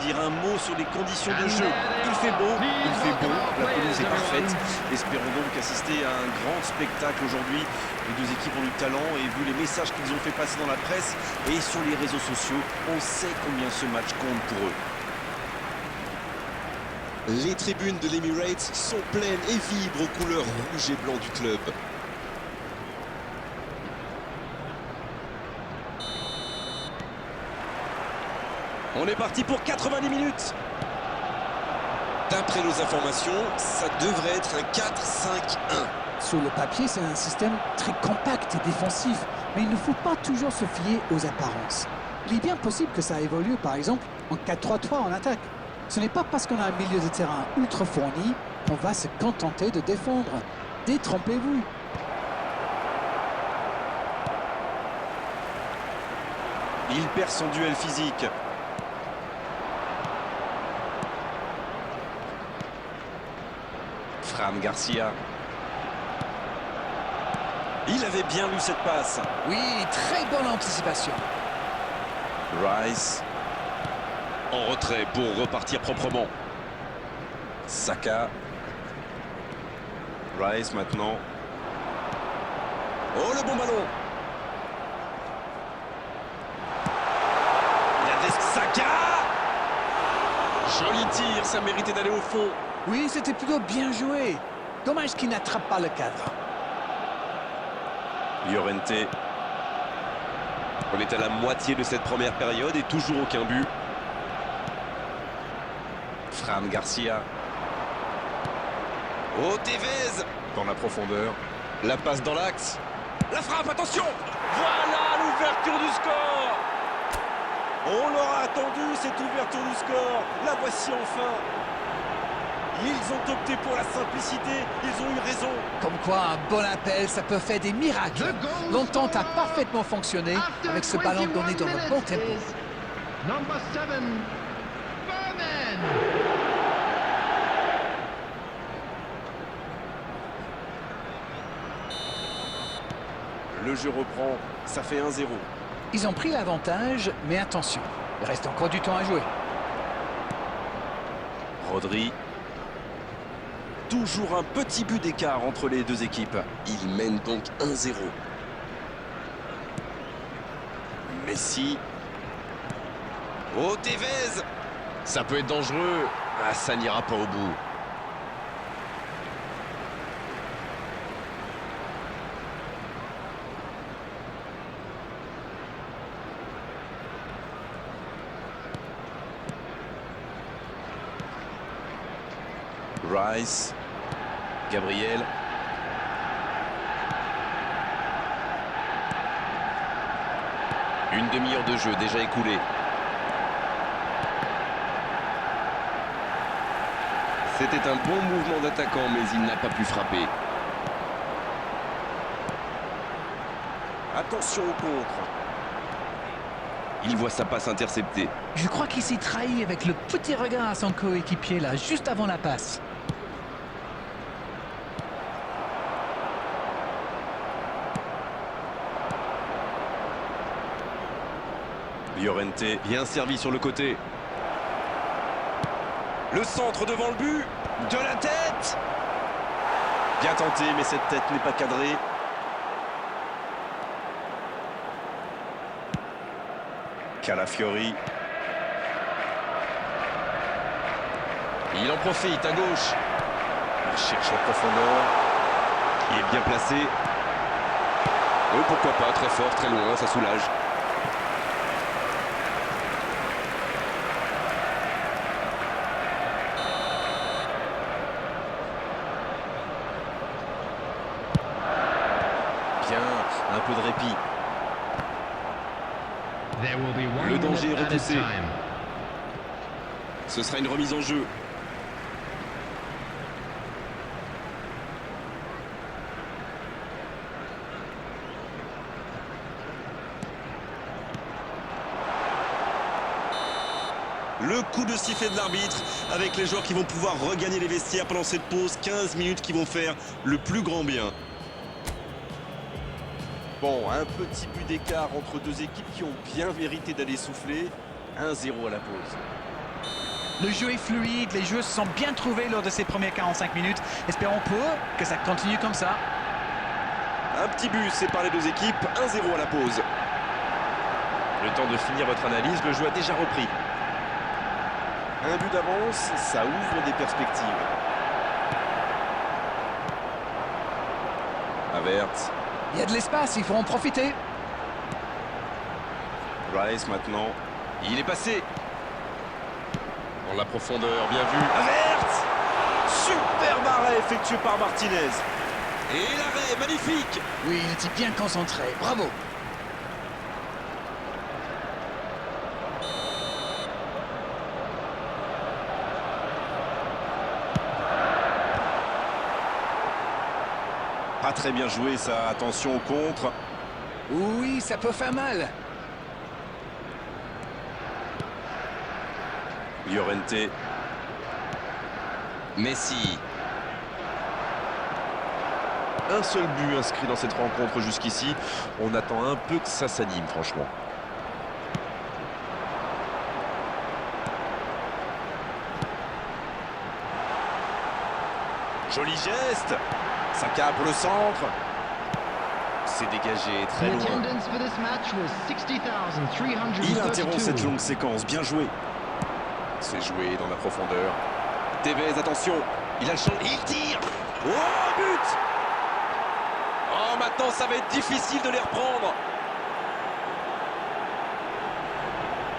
dire un mot sur les conditions de jeu. Il fait beau, il fait bon, la pelouse est parfaite. Espérons donc assister à un grand spectacle aujourd'hui. Les deux équipes ont du talent et vu les messages qu'ils ont fait passer dans la presse et sur les réseaux sociaux, on sait combien ce match compte pour eux. Les tribunes de l'Emirates sont pleines et vibrent aux couleurs rouge et blanc du club. On est parti pour 90 minutes. D'après nos informations, ça devrait être un 4-5-1. Sur le papier, c'est un système très compact et défensif, mais il ne faut pas toujours se fier aux apparences. Il est bien possible que ça évolue, par exemple, en 4-3-3 en attaque. Ce n'est pas parce qu'on a un milieu de terrain ultra fourni qu'on va se contenter de défendre. Détrompez-vous. Il perd son duel physique. Fran Garcia. Il avait bien lu cette passe. Oui, très bonne anticipation. Rice. En retrait pour repartir proprement. Saka. Rice maintenant. Oh, le bon ballon. Il a des Saka. Joli tir, ça méritait d'aller au fond. Oui, c'était plutôt bien joué. Dommage qu'il n'attrape pas le cadre. Llorente. On est à la moitié de cette première période et toujours aucun but. Fran Garcia. Oh, Tevez dans la profondeur. La passe dans l'axe. La frappe, attention. Voilà l'ouverture du score. On l'aura attendu, cette ouverture du score. La voici enfin. Ils ont opté pour la simplicité, ils ont eu raison. Comme quoi, un bon appel, ça peut faire des miracles. L'entente a parfaitement fonctionné avec ce ballon donné dans le bon tempo. Number 7, Berman. Le jeu reprend, ça fait 1-0. Ils ont pris l'avantage, mais attention, il reste encore du temps à jouer. Rodri. Toujours un petit but d'écart entre les deux équipes. Ils mènent donc 1-0. Messi. Oh, Tevez. Ça peut être dangereux. Ah, ça n'ira pas au bout. Rice. Gabriel. Une demi-heure de jeu déjà écoulée. C'était un bon mouvement d'attaquant, mais il n'a pas pu frapper. Attention au contre. Il voit sa passe interceptée. Je crois qu'il s'est trahi avec le petit regard à son coéquipier là, juste avant la passe. Llorente, bien servi sur le côté. Le centre devant le but. De la tête. Bien tenté, mais cette tête n'est pas cadrée. Calafiori. Il en profite à gauche. Il cherche en profondeur. Il est bien placé. Oui, pourquoi pas, très fort, très loin, ça soulage. Bien, un peu de répit. Le danger est repoussé. Ce sera une remise en jeu. Le coup de sifflet de l'arbitre avec les joueurs qui vont pouvoir regagner les vestiaires pendant cette pause. 15 minutes qui vont faire le plus grand bien. Bon, un petit but d'écart entre deux équipes qui ont bien mérité d'aller souffler. 1-0 à la pause. Le jeu est fluide, les joueurs se sont bien trouvés lors de ces premières 45 minutes. Espérons pour eux que ça continue comme ça. Un petit but sépare les deux équipes, 1-0 à la pause. Le temps de finir votre analyse, le jeu a déjà repris. Un but d'avance, ça ouvre des perspectives. Havertz. Il y a de l'espace, il faut en profiter. Rice maintenant. Il est passé. Dans la profondeur, bien vu. Havertz. Superbe arrêt effectué par Martinez. Et l'arrêt, magnifique. Oui, il était bien concentré, bravo. Pas très bien joué ça, attention au contre. Oui, ça peut faire mal. Llorente. Messi. Un seul but inscrit dans cette rencontre jusqu'ici. On attend un peu que ça s'anime, franchement. Joli geste. Saka pour le centre. C'est dégagé, très The loin. attendance for this match was 60,332. Il interrompt cette longue séquence, bien joué. C'est joué dans la profondeur. Tevez, attention. Il a le champ. Il tire. Oh, but! Oh, maintenant, ça va être difficile de les reprendre.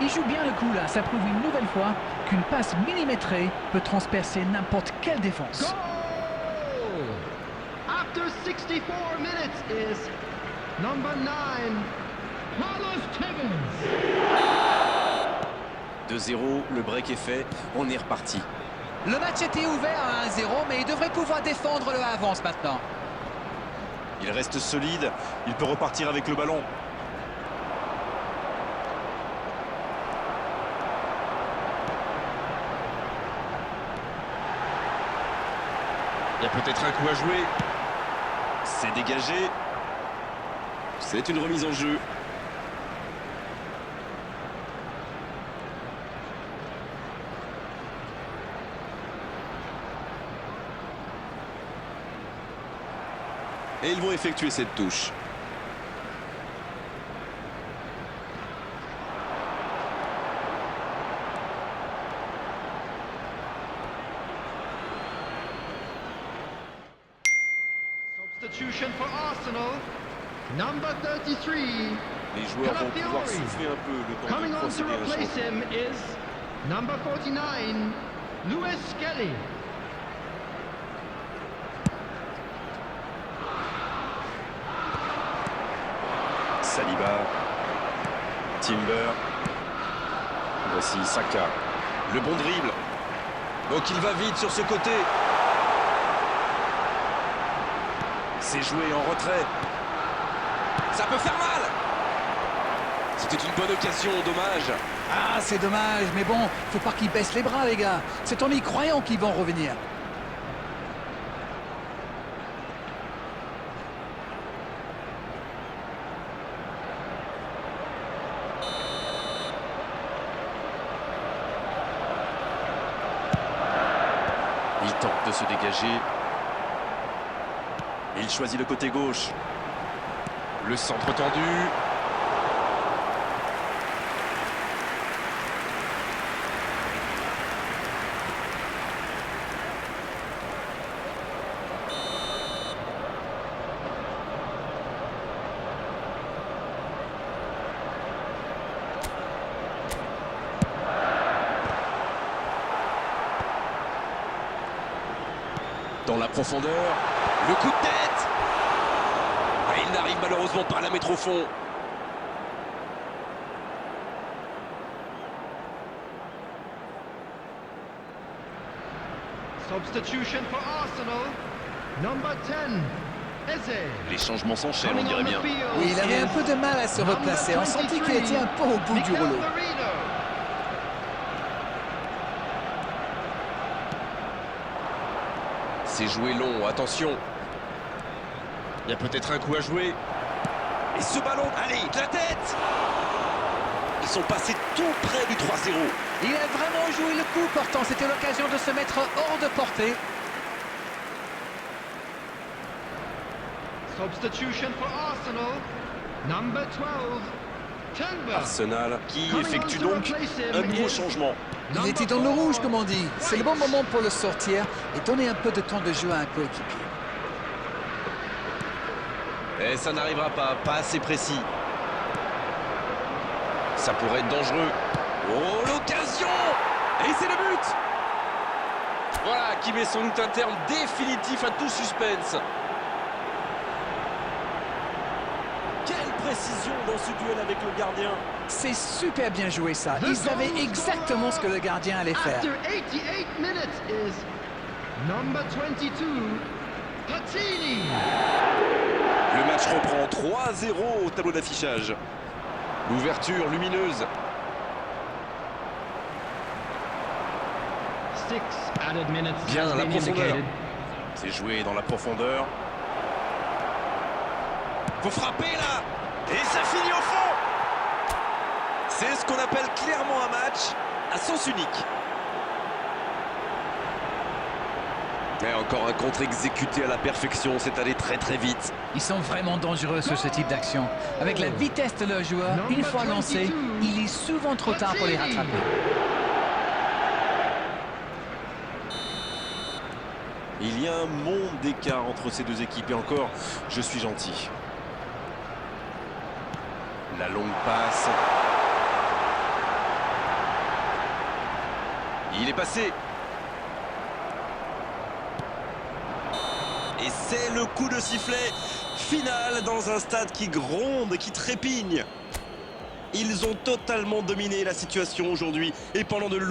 Il joue bien le coup là, ça prouve une nouvelle fois qu'une passe millimétrée peut transpercer n'importe quelle défense. Goal! After 64 minutes is number 9, Carlos Tevez. 2-0, le break est fait, on est reparti. Le match était ouvert à 1-0, mais il devrait pouvoir défendre le avance maintenant. Il reste solide, il peut repartir avec le ballon. Il y a peut-être un coup à jouer. C'est dégagé. C'est une remise en jeu. Et ils vont effectuer cette touche. Substitution for Arsenal, number 33. Les joueurs vont pouvoir Calafiori. souffler un peu le temps de Coming on to procéder à un replace changement. him is number 49, Lewis Skelly. Saliba. Timber. Voici Saka. Le bon dribble. Donc il va vite sur ce côté. C'est joué en retrait. Ça peut faire mal. C'était une bonne occasion, dommage. Ah, c'est dommage, mais bon, faut pas qu'ils baissent les bras, les gars. C'est en y croyant qu'ils vont revenir. Il tente de se dégager. Il choisit le côté gauche. Le centre tendu. Dans la profondeur. Le coup de tête. Ah, il n'arrive malheureusement pas à la mettre au fond. Substitution for Arsenal, number 10, Eze. Les changements s'enchaînent, on Coming dirait on the bien. field Oui, il avait un is peu de mal à se number replacer. On sentit qu'il 23, était un peu au bout du Mikel rouleau. Merino. C'est joué long, attention. Il y a peut-être un coup à jouer. Et ce ballon, allez, de la tête. Ils sont passés tout près du 3-0. Il a vraiment joué le coup pourtant. C'était l'occasion de se mettre hors de portée. Substitution for Arsenal. Number 12. Tangba. Arsenal qui effectue donc un nouveau changement. Il était dans le rouge, comme on dit. C'est le bon moment pour le sortir et donner un peu de temps de jeu à un coéquipier. Et ça n'arrivera pas assez précis. Ça pourrait être dangereux. Oh, l'occasion! Et c'est le but! Voilà, qui met sans doute un terme définitif à tout suspense. Quelle précision dans ce duel avec le gardien. C'est super bien joué ça. Ils savaient exactement ce que le gardien allait faire. After 88 minutes is number 22. Patini. Le match reprend 3-0 au tableau d'affichage. L'ouverture lumineuse. 6 added minutes Bien, has la been profondeur. indicated. C'est joué dans la profondeur. Faut frapper là. Et ça finit au fond. C'est ce qu'on appelle clairement un match à sens unique. Et encore un contre exécuté à la perfection, c'est allé très très vite. Ils sont vraiment dangereux sur ce type d'action. Avec la vitesse de leur joueur, une fois lancé, il est souvent trop tard pour les rattraper. Il y a un monde d'écart entre ces deux équipes et encore, je suis gentil. La longue passe. Il est passé. Et c'est le coup de sifflet final dans un stade qui gronde, qui trépigne. Ils ont totalement dominé la situation aujourd'hui et pendant de longues